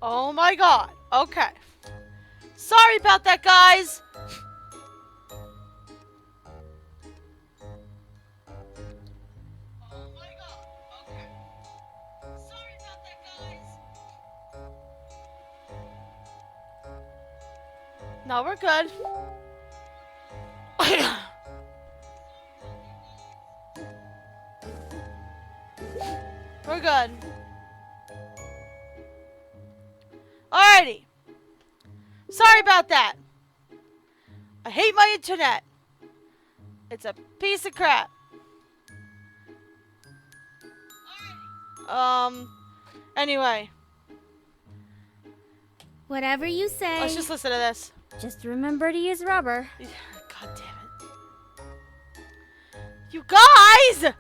Oh my god. Okay. Sorry about that, guys. Oh my god. Okay. Sorry about that, guys. No, we're good. We're good. Alrighty. Sorry about that. I hate my internet. It's a piece of crap. Um, anyway, Whatever you say. let's just listen to this. Just remember to use rubber. God damn it. You guys!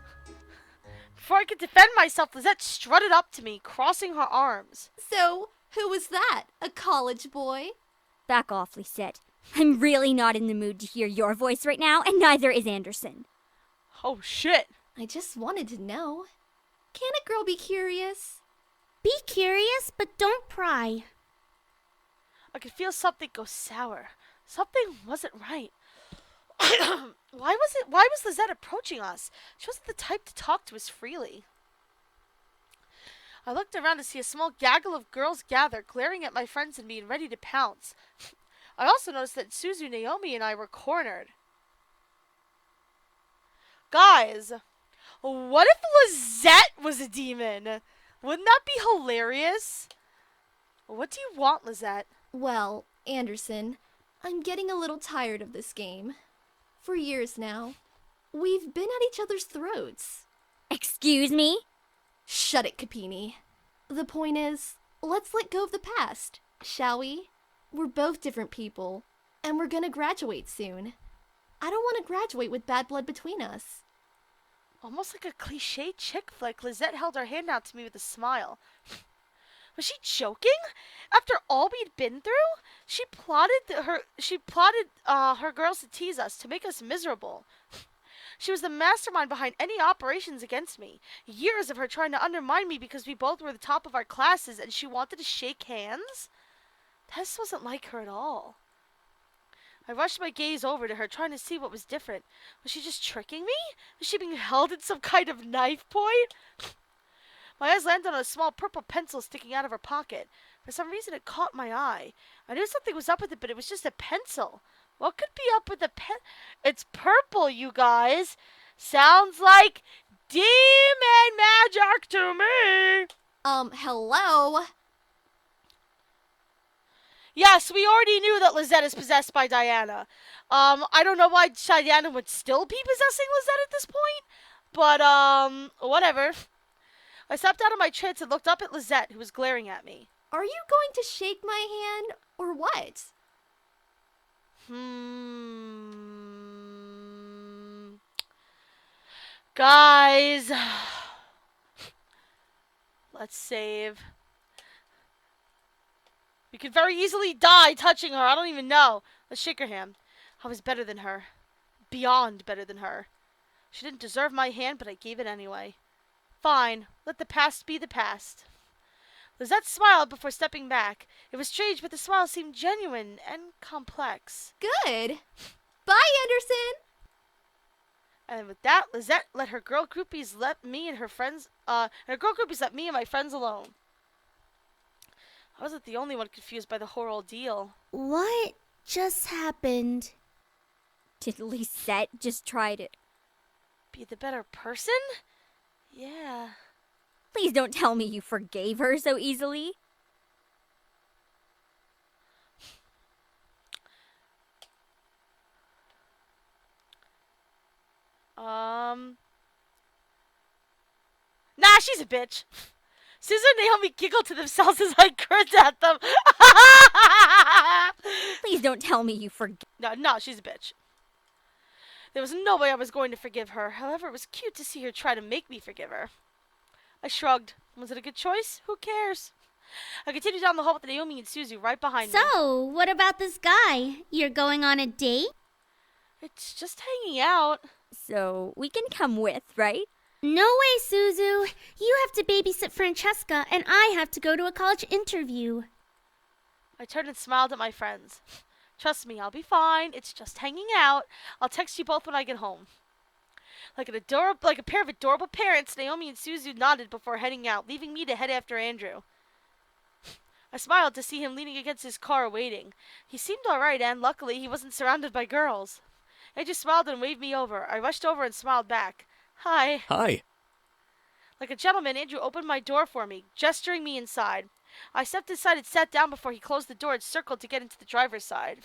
Before I could defend myself, Lizette strutted up to me, crossing her arms. So, who was that? A college boy? Back off, Lisette. I'm really not in the mood to hear your voice right now, and neither is Anderson. Oh shit. I just wanted to know. Can a girl be curious? Be curious, but don't pry. I could feel something go sour. Something wasn't right. Why was Lizette approaching us? She wasn't the type to talk to us freely. I looked around to see a small gaggle of girls gather, glaring at my friends and me and ready to pounce. I also noticed that Suzu, Naomi, and I were cornered. Guys, what if Lizette was a demon? Wouldn't that be hilarious? What do you want, Lizette? Well, Anderson, I'm getting a little tired of this game. For years now, we've been at each other's throats. Excuse me? Shut it, Capini. The point is, let's let go of the past, shall we? We're both different people, and we're gonna graduate soon. I don't want to graduate with bad blood between us. Almost like a cliche chick flick, Lizette held her hand out to me with a smile. Was she joking? After all we'd been through, she plotted her girls to tease us, to make us miserable. She was the mastermind behind any operations against me. Years of her trying to undermine me because we both were the top of our classes and she wanted to shake hands? This wasn't like her at all. I rushed my gaze over to her, trying to see what was different. Was she just tricking me? Was she being held at some kind of knife point? My eyes landed on a small purple pencil sticking out of her pocket. For some reason, it caught my eye. I knew something was up with it, but it was just a pencil. What could be up with a pen? It's purple, you guys. Sounds like demon magic to me. Hello? Yes, we already knew that Lizette is possessed by Diana. I don't know why Diana would still be possessing Lizette at this point, but, whatever. I stepped out of my trance and looked up at Lizette, who was glaring at me. Are you going to shake my hand, or what? Guys. Let's save. We could very easily die touching her. I don't even know. Let's shake her hand. I was better than her. Beyond better than her. She didn't deserve my hand, but I gave it anyway. Fine. Let the past be the past. Lizette smiled before stepping back. It was strange, but the smile seemed genuine and complex. Good. Bye, Anderson. And with that, Lizette let her girl groupies let me and my friends alone. I wasn't the only one confused by the whole ordeal. What just happened? Did Lisette just try to... Be the better person? Yeah. Please don't tell me you forgave her so easily. Nah, she's a bitch. Susan and Naomi giggled to themselves as I grinned at them. Please don't tell me you forgave... No, she's a bitch. There was no way I was going to forgive her. However, it was cute to see her try to make me forgive her. I shrugged. Was it a good choice? Who cares? I continued down the hall with Naomi and Suzu right behind me. So, what about this guy? You're going on a date? It's just hanging out. So, we can come with, right? No way, Suzu. You have to babysit Francesca, and I have to go to a college interview. I turned and smiled at my friends. Trust me, I'll be fine. It's just hanging out. I'll text you both when I get home. Like a pair of adorable parents, Naomi and Suzu nodded before heading out, leaving me to head after Andrew. I smiled to see him leaning against his car waiting. He seemed alright, and luckily he wasn't surrounded by girls. Andrew smiled and waved me over. I rushed over and smiled back. Hi. Hi. Like a gentleman, Andrew opened my door for me, gesturing me inside. I stepped inside and sat down before he closed the door and circled to get into the driver's side.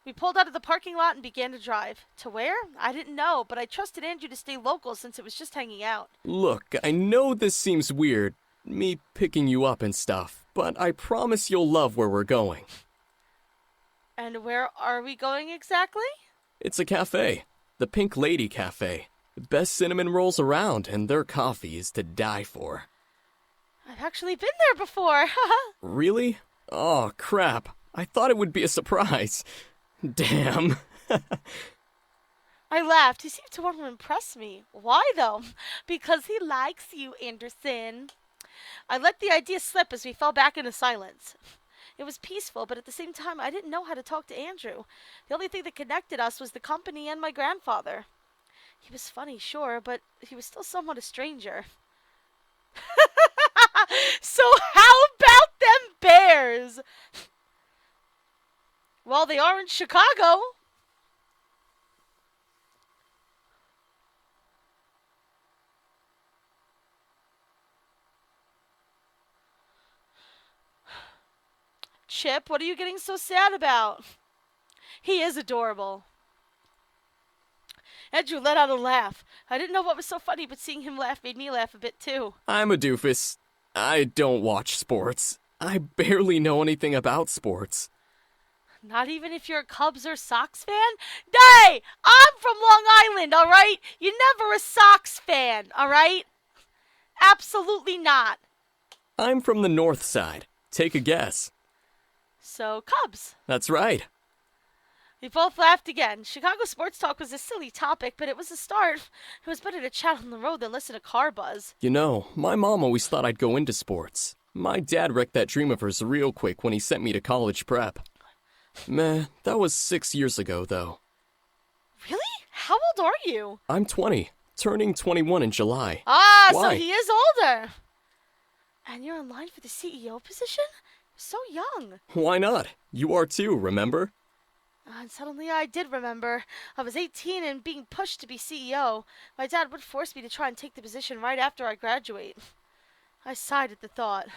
We pulled out of the parking lot and began to drive. To where? I didn't know, but I trusted Andrew to stay local since it was just hanging out. Look, I know this seems weird, me picking you up and stuff, but I promise you'll love where we're going. And where are we going exactly? It's a cafe. The Pink Lady Cafe. The best cinnamon rolls around, and their coffee is to die for. I've actually been there before. Really? Oh, crap. I thought it would be a surprise. Damn. I laughed. He seemed to want to impress me. Why, though? Because he likes you, Anderson. I let the idea slip as we fell back into silence. It was peaceful, but at the same time, I didn't know how to talk to Andrew. The only thing that connected us was the company and my grandfather. He was funny, sure, but he was still somewhat a stranger. So how about them Bears? Well, they are in Chicago. Chip, what are you getting so sad about? He is adorable. Andrew let out a laugh. I didn't know what was so funny, but seeing him laugh made me laugh a bit too. I'm a doofus. I don't watch sports. I barely know anything about sports. Not even if you're a Cubs or Sox fan? Hey! I'm from Long Island, alright? You're never a Sox fan, alright? Absolutely not. I'm from the north side. Take a guess. So, Cubs. That's right. We both laughed again. Chicago sports talk was a silly topic, but it was a start. It was better to chat on the road than listen to car buzz. You know, my mom always thought I'd go into sports. My dad wrecked that dream of hers real quick when he sent me to college prep. Meh, that was 6 years ago, though. Really? How old are you? I'm 20, turning 21 in July. Ah, Why? so he is older. And you're in line for the CEO position? So young. Why not? You are too, remember? And suddenly I did remember. I was 18 and being pushed to be CEO. My dad would force me to try and take the position right after I graduate. I sighed at the thought.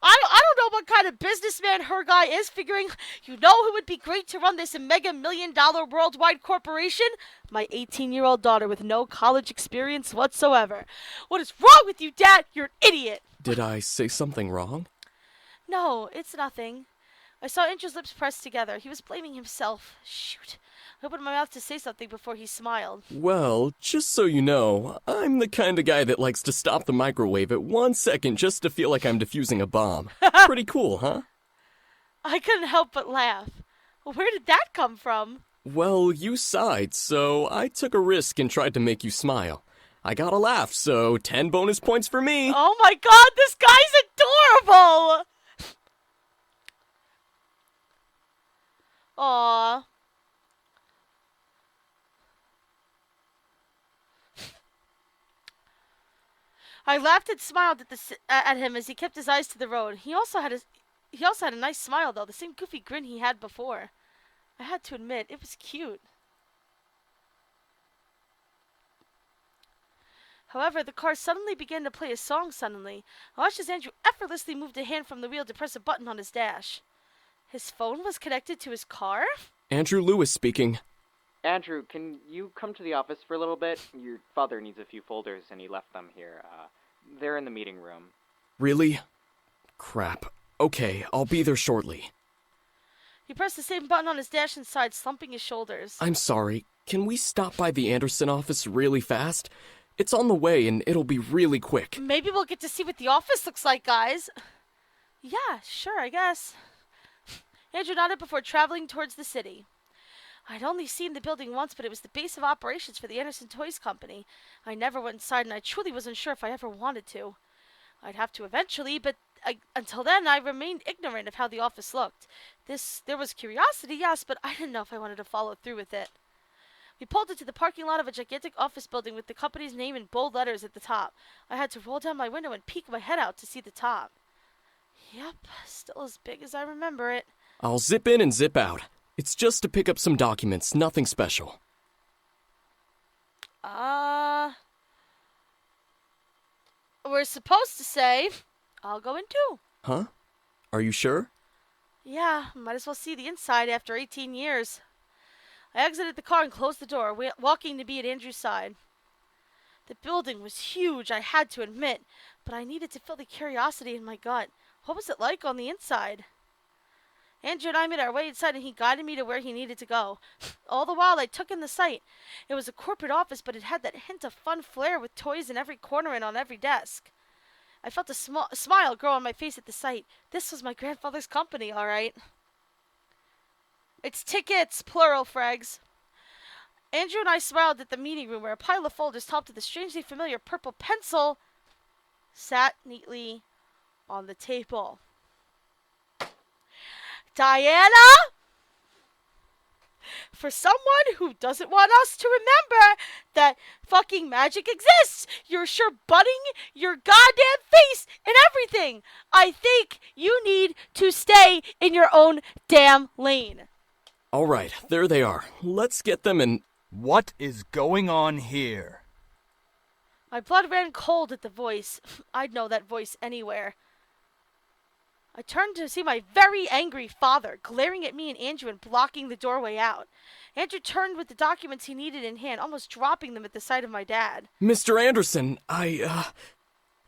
I don't know what kind of businessman her guy is, figuring, you know who would be great to run this mega $1 million worldwide corporation? My 18-year-old daughter with no college experience whatsoever. What is wrong with you, Dad? You're an idiot. Did I say something wrong? No, it's nothing. I saw Andrew's lips pressed together. He was blaming himself. Shoot. I opened my mouth to say something before he smiled. Well, just so you know, I'm the kind of guy that likes to stop the microwave at 1 second just to feel like I'm defusing a bomb. Pretty cool, huh? I couldn't help but laugh. Where did that come from? Well, you sighed, so I took a risk and tried to make you smile. I got a laugh, so 10 bonus points for me. Oh my god, this guy's adorable! Aww. I laughed and smiled at him as he kept his eyes to the road. He also had a nice smile though, the same goofy grin he had before. I had to admit, it was cute. However, the car suddenly began to play a song suddenly. I watched as Andrew effortlessly moved a hand from the wheel to press a button on his dash. His phone was connected to his car? Andrew Lewis speaking. Andrew, can you come to the office for a little bit? Your father needs a few folders, and he left them here. They're in the meeting room. Really? Crap. Okay, I'll be there shortly. He pressed the same button on his dash and sighed, slumping his shoulders. I'm sorry. Can we stop by the Anderson office really fast? It's on the way, and it'll be really quick. Maybe we'll get to see what the office looks like, guys. Yeah, sure, I guess. Andrew nodded before traveling towards the city. I'd only seen the building once, but it was the base of operations for the Anderson Toys Company. I never went inside, and I truly wasn't sure if I ever wanted to. I'd have to eventually, but until then, I remained ignorant of how the office looked. There was curiosity, yes, but I didn't know if I wanted to follow through with it. We pulled into the parking lot of a gigantic office building with the company's name in bold letters at the top. I had to roll down my window and peek my head out to see the top. Yep, still as big as I remember it. I'll zip in and zip out. It's just to pick up some documents, nothing special. We're supposed to say, I'll go in too. Huh? Are you sure? Yeah, might as well see the inside after 18 years. I exited the car and closed the door, walking to be at Andrew's side. The building was huge, I had to admit, but I needed to feel the curiosity in my gut. What was it like on the inside? Andrew and I made our way inside, and he guided me to where he needed to go. All the while, I took in the sight. It was a corporate office, but it had that hint of fun flair with toys in every corner and on every desk. I felt a smile grow on my face at the sight. This was my grandfather's company, all right. It's tickets, plural, frags. Andrew and I smiled at the meeting room where a pile of folders topped with a strangely familiar purple pencil sat neatly on the table. Diana? For someone who doesn't want us to remember that fucking magic exists, you're sure butting your goddamn face and everything. I think you need to stay in your own damn lane. All right, there they are. Let's get them and... What is going on here? My blood ran cold at the voice. I'd know that voice anywhere. I turned to see my very angry father, glaring at me and Andrew and blocking the doorway out. Andrew turned with the documents he needed in hand, almost dropping them at the sight of my dad. Mr. Anderson,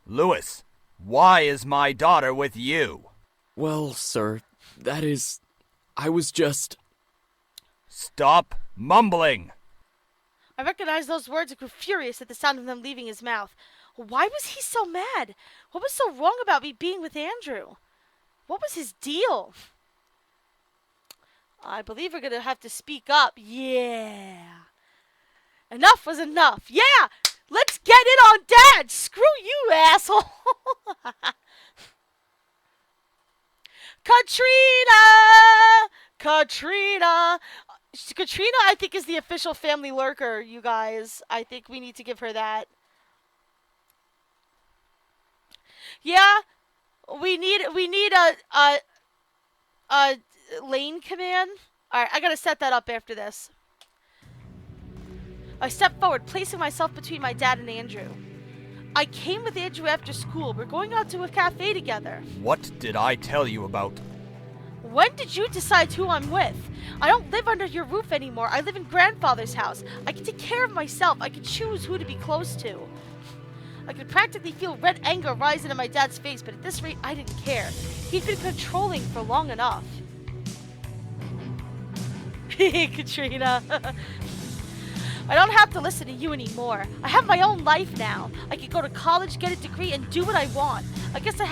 Louis, why is my daughter with you? Well, sir, that is... I was just... Stop mumbling! I recognized those words and grew furious at the sound of them leaving his mouth. Why was he so mad? What was so wrong about me being with Andrew? What was his deal? I believe we're going to have to speak up. Yeah. Enough was enough. Yeah! Let's get it on Dad! Screw you, asshole! Katrina, I think, is the official family lurker, you guys. I think we need to give her that. Yeah, we need a lane command. Alright, I gotta set that up after this. I stepped forward, placing myself between my dad and Andrew. I came with Andrew after school. We're going out to a cafe together. What did I tell you about? When did you decide who I'm with? I don't live under your roof anymore. I live in grandfather's house. I can take care of myself. I can choose who to be close to. I could practically feel red anger rise into my dad's face, but at this rate, I didn't care. He'd been controlling for long enough. Katrina. I don't have to listen to you anymore. I have my own life now. I can go to college, get a degree, and do what I want. I guess I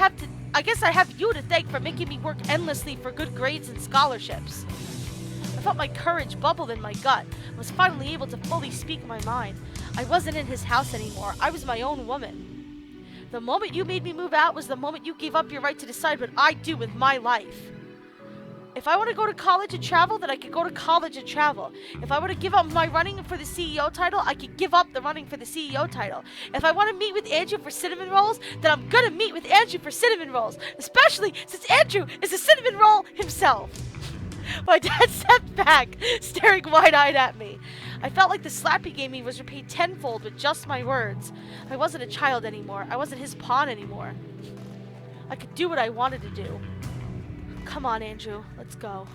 have you to thank for making me work endlessly for good grades and scholarships. I felt my courage bubble in my gut. I was finally able to fully speak my mind. I wasn't in his house anymore. I was my own woman. The moment you made me move out was the moment you gave up your right to decide what I do with my life. If I want to go to college and travel, then I could go to college and travel. If I want to give up my running for the CEO title, I could give up the running for the CEO title. If I want to meet with Andrew for cinnamon rolls, then I'm gonna meet with Andrew for cinnamon rolls. Especially since Andrew is a cinnamon roll himself. My dad stepped back, staring wide-eyed at me. I felt like the slap he gave me was repaid tenfold with just my words. I wasn't a child anymore. I wasn't his pawn anymore. I could do what I wanted to do. Come on, Andrew. Let's go.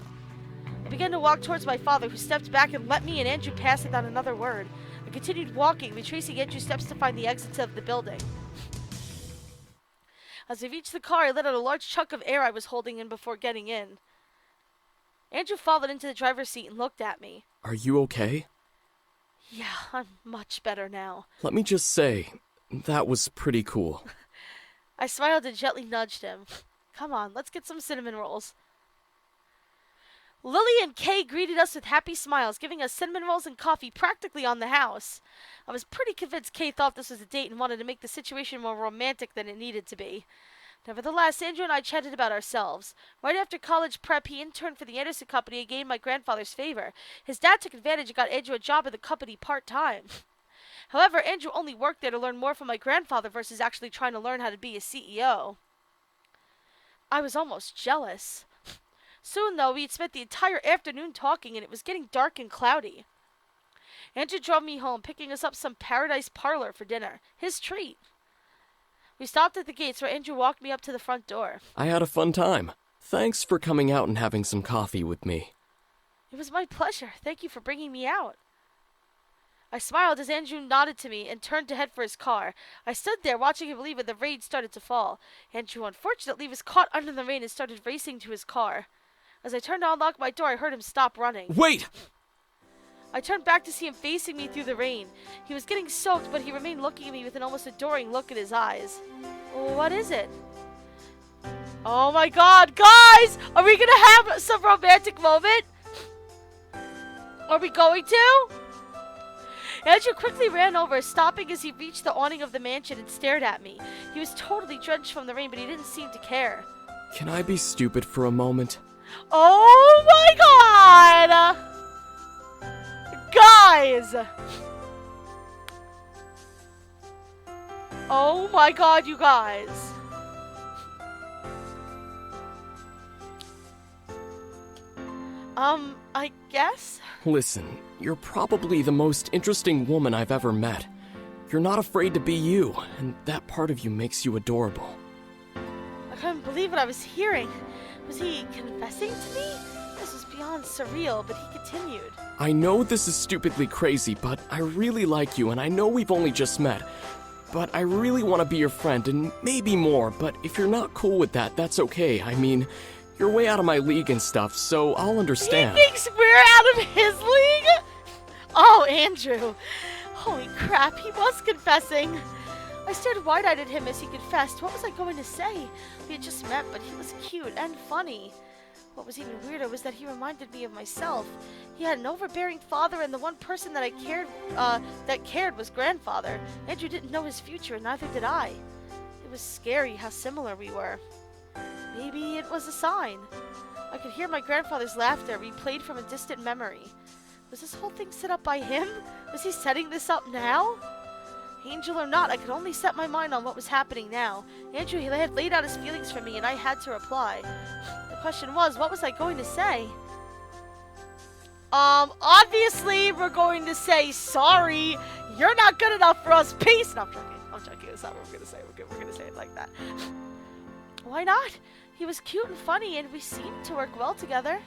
I began to walk towards my father, who stepped back and let me and Andrew pass without another word. I continued walking, retracing Andrew's steps to find the exits of the building. As I reached the car, I let out a large chunk of air I was holding in before getting in. Andrew followed into the driver's seat and looked at me. Are you okay? Yeah, I'm much better now. Let me just say, that was pretty cool. I smiled and gently nudged him. Come on, let's get some cinnamon rolls. Lily and Kay greeted us with happy smiles, giving us cinnamon rolls and coffee practically on the house. I was pretty convinced Kay thought this was a date and wanted to make the situation more romantic than it needed to be. Nevertheless, Andrew and I chatted about ourselves. Right after college prep, he interned for the Anderson Company and gained my grandfather's favor. His dad took advantage and got Andrew a job at the company part-time. However, Andrew only worked there to learn more from my grandfather versus actually trying to learn how to be a CEO. I was almost jealous. Soon, though, we had spent the entire afternoon talking, and it was getting dark and cloudy. Andrew drove me home, picking us up some Paradise Parlor for dinner. His treat. We stopped at the gates where Andrew walked me up to the front door. I had a fun time. Thanks for coming out and having some coffee with me. It was my pleasure. Thank you for bringing me out. I smiled as Andrew nodded to me and turned to head for his car. I stood there watching him leave when the rain started to fall. Andrew, unfortunately, was caught under the rain and started racing to his car. As I turned to unlock my door, I heard him stop running. Wait! I turned back to see him facing me through the rain. He was getting soaked, but he remained looking at me with an almost adoring look in his eyes. What is it? Oh my god, guys! Are we gonna have some romantic moment? Are we going to? Andrew quickly ran over, stopping as he reached the awning of the mansion and stared at me. He was totally drenched from the rain, but he didn't seem to care. Can I be stupid for a moment? Oh my god! Guys! Oh my god, you guys. I guess? Listen, you're probably the most interesting woman I've ever met. You're not afraid to be you, and that part of you makes you adorable. I couldn't believe what I was hearing. Was he confessing to me? This was beyond surreal, but he continued. I know this is stupidly crazy, but I really like you, and I know we've only just met. But I really want to be your friend, and maybe more, but if you're not cool with that, that's okay. I mean, you're way out of my league and stuff, so I'll understand. He thinks we're out of his league? Oh, Andrew. Holy crap, he was confessing. I stared wide-eyed at him as he confessed. What was I going to say? We had just met, but he was cute and funny. What was even weirder was that he reminded me of myself. He had an overbearing father, and the one person that cared was grandfather. Andrew didn't know his future, and neither did I. It was scary how similar we were. Maybe it was a sign. I could hear my grandfather's laughter replayed from a distant memory. Was this whole thing set up by him? Was he setting this up now? Angel or not, I could only set my mind on what was happening now. Andrew had laid out his feelings for me, and I had to reply. The question was, what was I going to say? Obviously, we're going to say, sorry, you're not good enough for us, peace! No, I'm joking, that's not what we're going to say. We're going to say it like that. Why not? He was cute and funny, and we seemed to work well together.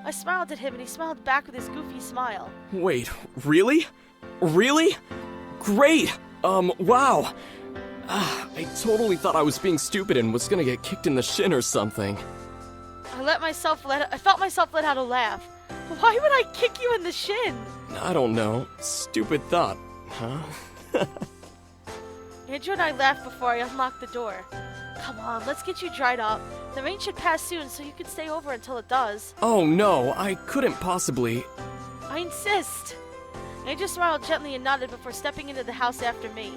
I smiled at him, and he smiled back with his goofy smile. Wait, really? Really? Great! Wow! I totally thought I was being stupid and was gonna get kicked in the shin or something. I felt myself let out a laugh. Why would I kick you in the shin? I don't know. Stupid thought, huh? Andrew and I laughed before I unlocked the door. Come on, let's get you dried up. The rain should pass soon, so you can stay over until it does. Oh no, I couldn't possibly. I insist. Andrew smiled gently and nodded before stepping into the house after me.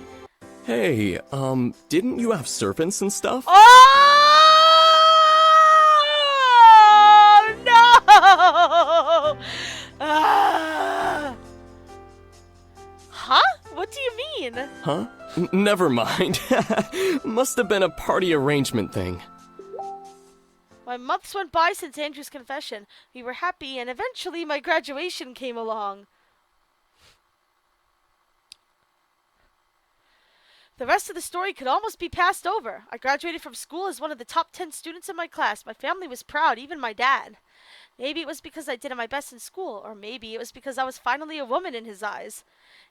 Hey, didn't you have servants and stuff? Oh no! Huh? What do you mean? Huh? Never mind. Must have been a party arrangement thing. My months went by since Andrew's confession. We were happy, and eventually my graduation came along. The rest of the story could almost be passed over. I graduated from school as one of the top 10 students in my class. My family was proud, even my dad. Maybe it was because I did my best in school, or maybe it was because I was finally a woman in his eyes.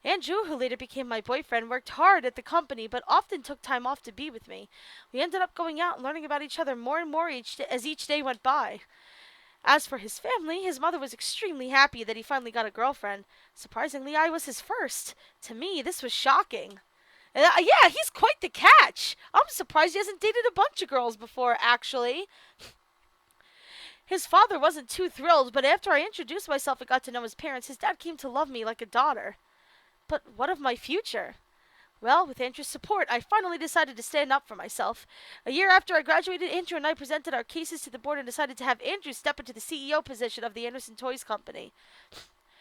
Andrew, who later became my boyfriend, worked hard at the company, but often took time off to be with me. We ended up going out and learning about each other more and more as each day went by. As for his family, his mother was extremely happy that he finally got a girlfriend. Surprisingly, I was his first. To me, this was shocking. Yeah, he's quite the catch. I'm surprised he hasn't dated a bunch of girls before, actually. His father wasn't too thrilled, but after I introduced myself and got to know his parents, his dad came to love me like a daughter. But what of my future? Well, with Andrew's support, I finally decided to stand up for myself. A year after I graduated, Andrew and I presented our cases to the board and decided to have Andrew step into the CEO position of the Anderson Toys Company.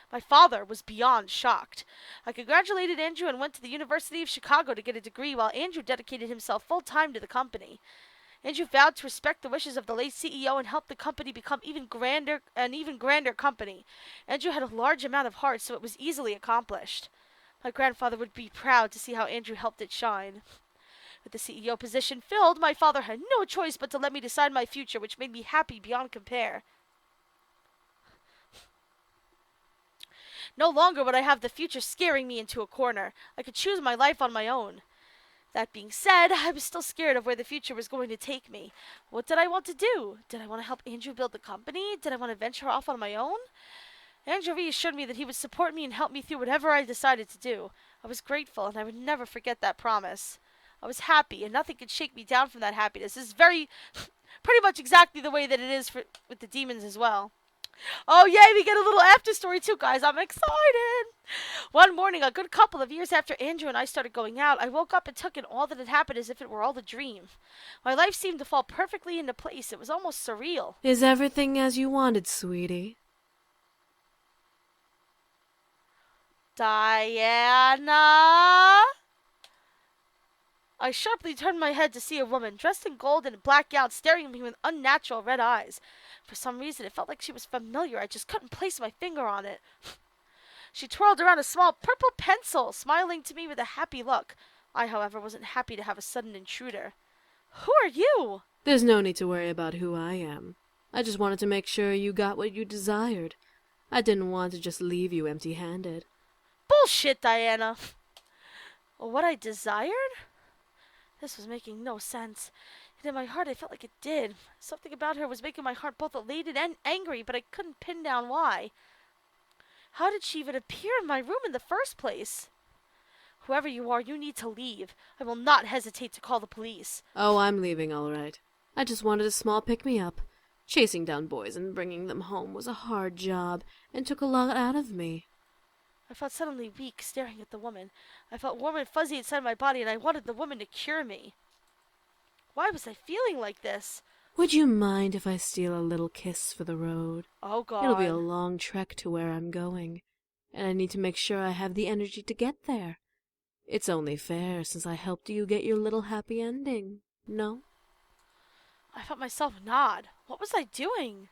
My father was beyond shocked. I congratulated Andrew and went to the University of Chicago to get a degree while Andrew dedicated himself full-time to the company. Andrew vowed to respect the wishes of the late CEO and help the company become an even grander company. Andrew had a large amount of heart, so it was easily accomplished. My grandfather would be proud to see how Andrew helped it shine. With the CEO position filled, my father had no choice but to let me decide my future, which made me happy beyond compare. No longer would I have the future scaring me into a corner. I could choose my life on my own. That being said, I was still scared of where the future was going to take me. What did I want to do? Did I want to help Andrew build the company? Did I want to venture off on my own? Andrew reassured me that he would support me and help me through whatever I decided to do. I was grateful, and I would never forget that promise. I was happy, and nothing could shake me down from that happiness. This is pretty much exactly the way that it is with the demons as well. Oh, yay, we get a little after story too, guys. I'm excited. One morning, a good couple of years after Andrew and I started going out, I woke up and took in all that had happened as if it were all a dream. My life seemed to fall perfectly into place. It was almost surreal. Is everything as you wanted, sweetie? Diana? I sharply turned my head to see a woman dressed in gold and a black gown staring at me with unnatural red eyes. For some reason, it felt like she was familiar. I just couldn't place my finger on it. She twirled around a small purple pencil, smiling to me with a happy look. I, however, wasn't happy to have a sudden intruder. Who are you? There's no need to worry about who I am. I just wanted to make sure you got what you desired. I didn't want to just leave you empty-handed. Bullshit, Diana. What I desired? This was making no sense. And in my heart, I felt like it did. Something about her was making my heart both elated and angry, but I couldn't pin down why. How did she even appear in my room in the first place? Whoever you are, you need to leave. I will not hesitate to call the police. Oh, I'm leaving all right. I just wanted a small pick-me-up. Chasing down boys and bringing them home was a hard job and took a lot out of me. I felt suddenly weak, staring at the woman. I felt warm and fuzzy inside my body, and I wanted the woman to cure me. Why was I feeling like this? Would you mind if I steal a little kiss for the road? Oh, God. It'll be a long trek to where I'm going, and I need to make sure I have the energy to get there. It's only fair since I helped you get your little happy ending, no? I felt myself nod. What was I doing?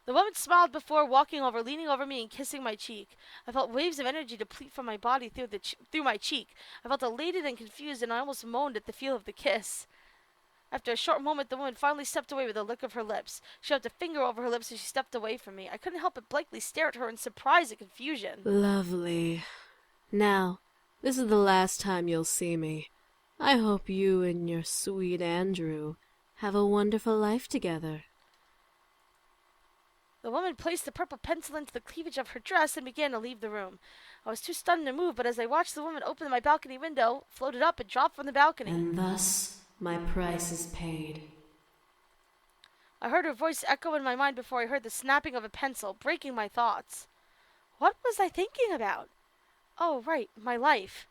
The woman smiled before walking over, leaning over me and kissing my cheek. I felt waves of energy deplete from my body through my cheek. I felt elated and confused, and I almost moaned at the feel of the kiss. After a short moment, the woman finally stepped away with a lick of her lips. She rubbed a finger over her lips as she stepped away from me. I couldn't help but blankly stare at her in surprise and confusion. Lovely. Now, this is the last time you'll see me. I hope you and your sweet Andrew have a wonderful life together. The woman placed the purple pencil into the cleavage of her dress and began to leave the room. I was too stunned to move, but as I watched the woman open my balcony window, floated up and dropped from the balcony. And thus, my price is paid. I heard her voice echo in my mind before I heard the snapping of a pencil, breaking my thoughts. What was I thinking about? Oh, right, my life.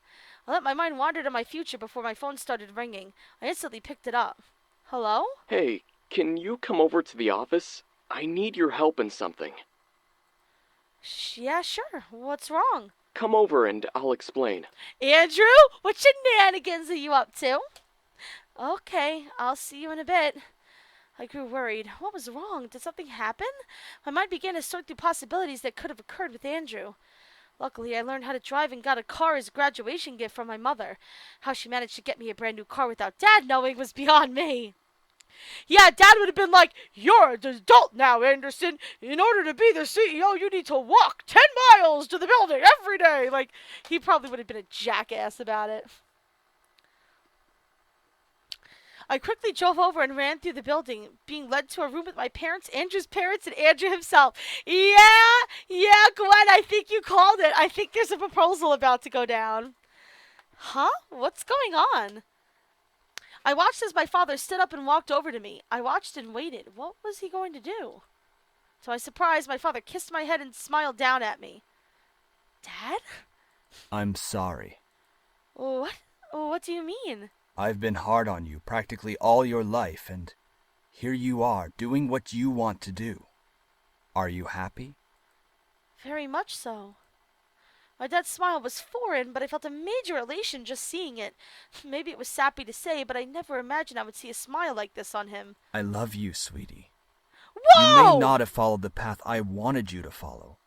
I let my mind wander to my future before my phone started ringing. I instantly picked it up. Hello? Hey, can you come over to the office? I need your help in something. Yeah, sure. What's wrong? Come over and I'll explain. Andrew, what shenanigans are you up to? Okay, I'll see you in a bit. I grew worried. What was wrong? Did something happen? My mind began to sort through possibilities that could have occurred with Andrew. Luckily, I learned how to drive and got a car as a graduation gift from my mother. How she managed to get me a brand new car without Dad knowing was beyond me. Yeah, Dad would have been like, "You're an adult now, Anderson. In order to be the CEO, you need to walk 10 miles to the building every day." Like, he probably would have been a jackass about it. I quickly drove over and ran through the building, being led to a room with my parents, Andrew's parents, and Andrew himself. Yeah, Gwen, I think you called it. I think there's a proposal about to go down. Huh? What's going on? I watched as my father stood up and walked over to me. I watched and waited. What was he going to do? To my surprise, my father kissed my head and smiled down at me. Dad? I'm sorry. What? What do you mean? I've been hard on you practically all your life, and here you are doing what you want to do. Are you happy? Very much so. My dad's smile was foreign, but I felt a major elation just seeing it. Maybe it was sappy to say, but I never imagined I would see a smile like this on him. I love you, sweetie. Whoa! You may not have followed the path I wanted you to follow,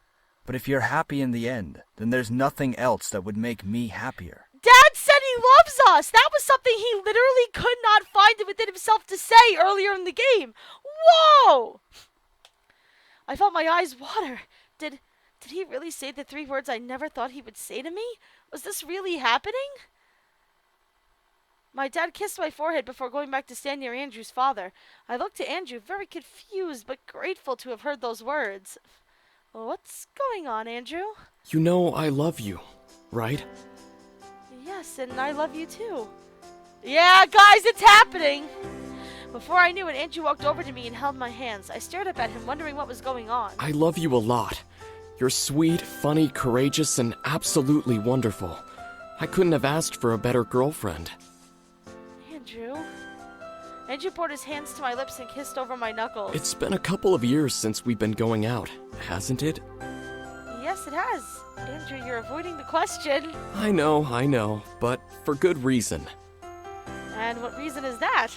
but if you're happy in the end, then there's nothing else that would make me happier. Dad said he loves us! That was something he literally could not find it within himself to say earlier in the game. Whoa! I felt my eyes water. Did he really say the 3 words I never thought he would say to me? Was this really happening? My dad kissed my forehead before going back to stand near Andrew's father. I looked to Andrew, very confused but grateful to have heard those words. What's going on, Andrew? You know I love you, right? Yes, and I love you too. Yeah, guys, it's happening! Before I knew it, Andrew walked over to me and held my hands. I stared up at him, wondering what was going on. I love you a lot. You're sweet, funny, courageous, and absolutely wonderful. I couldn't have asked for a better girlfriend. Andrew? Andrew poured his hands to my lips and kissed over my knuckles. It's been a couple of years since we've been going out, hasn't it? Yes, it has. Andrew, you're avoiding the question. I know, but for good reason. And what reason is that?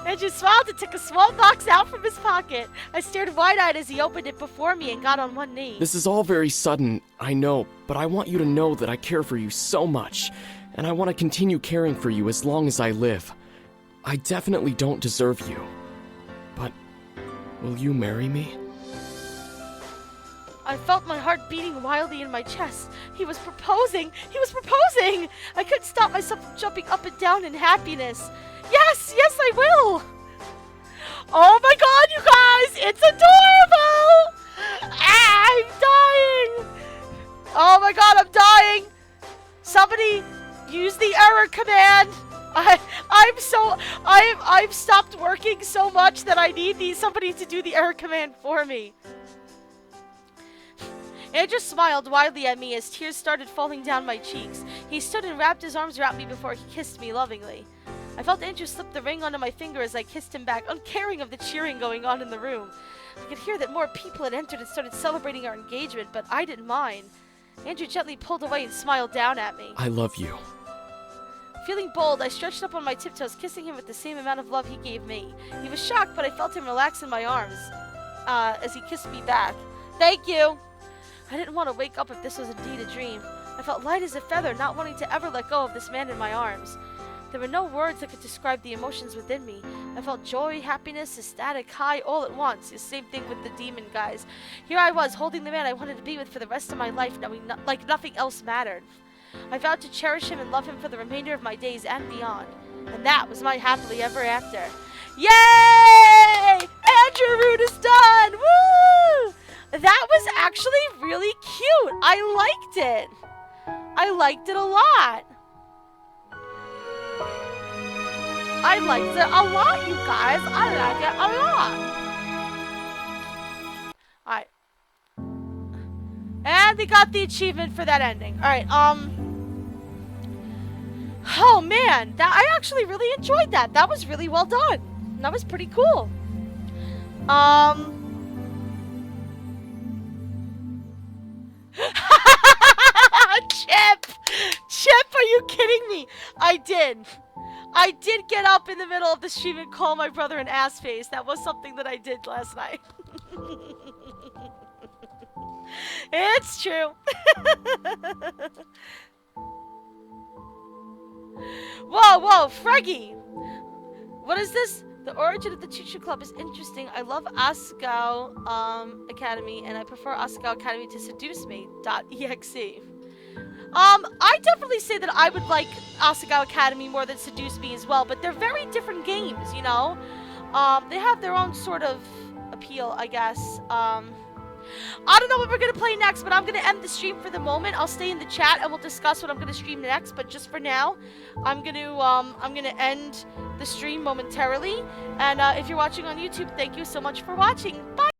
Andrew smiled and took a small box out from his pocket. I stared wide-eyed as he opened it before me and got on one knee. This is all very sudden, I know, but I want you to know that I care for you so much, and I want to continue caring for you as long as I live. I definitely don't deserve you, but will you marry me? I felt my heart beating wildly in my chest. He was proposing! He was proposing! I couldn't stop myself from jumping up and down in happiness. Yes, I will! Oh my god, you guys! It's adorable! I'm dying! Oh my god, I'm dying! Somebody use the error command! I've stopped working so much that I need somebody to do the error command for me. Andrew smiled widely at me as tears started falling down my cheeks. He stood and wrapped his arms around me before he kissed me lovingly. I felt Andrew slip the ring onto my finger as I kissed him back, uncaring of the cheering going on in the room. I could hear that more people had entered and started celebrating our engagement, but I didn't mind. Andrew gently pulled away and smiled down at me. I love you. Feeling bold, I stretched up on my tiptoes, kissing him with the same amount of love he gave me. He was shocked, but I felt him relax in my arms as he kissed me back. Thank you! I didn't want to wake up if this was indeed a dream. I felt light as a feather, not wanting to ever let go of this man in my arms. There were no words that could describe the emotions within me. I felt joy, happiness, ecstatic, high all at once. The same thing with the demon guys. Here I was, holding the man I wanted to be with for the rest of my life, knowing like nothing else mattered. I vowed to cherish him and love him for the remainder of my days and beyond. And that was my happily ever after. Yay! Andrew Root is done! Woo! That was actually really cute. I liked it. I liked it a lot. I liked it a lot, you guys. I like it a lot. Alright. And we got the achievement for that ending. Alright, oh man, I actually really enjoyed that. That was really well done. That was pretty cool. Chip, are you kidding me? I did get up in the middle of the stream and call my brother an ass face. That was something that I did last night. It's true. Whoa, Froggy. What is this? The origin of the Chu-Chu Club is interesting. I love Asagao Academy, and I prefer Asagao Academy to Seduce Me. .exe. I definitely say that I would like Asagao Academy more than Seduce Me as well, but they're very different games, you know? They have their own sort of appeal, I guess. I don't know what we're gonna play next, but I'm gonna end the stream for the moment. I'll stay in the chat and we'll discuss what I'm gonna stream next. But just for now, I'm gonna end the stream momentarily. And if you're watching on YouTube, thank you so much for watching. Bye.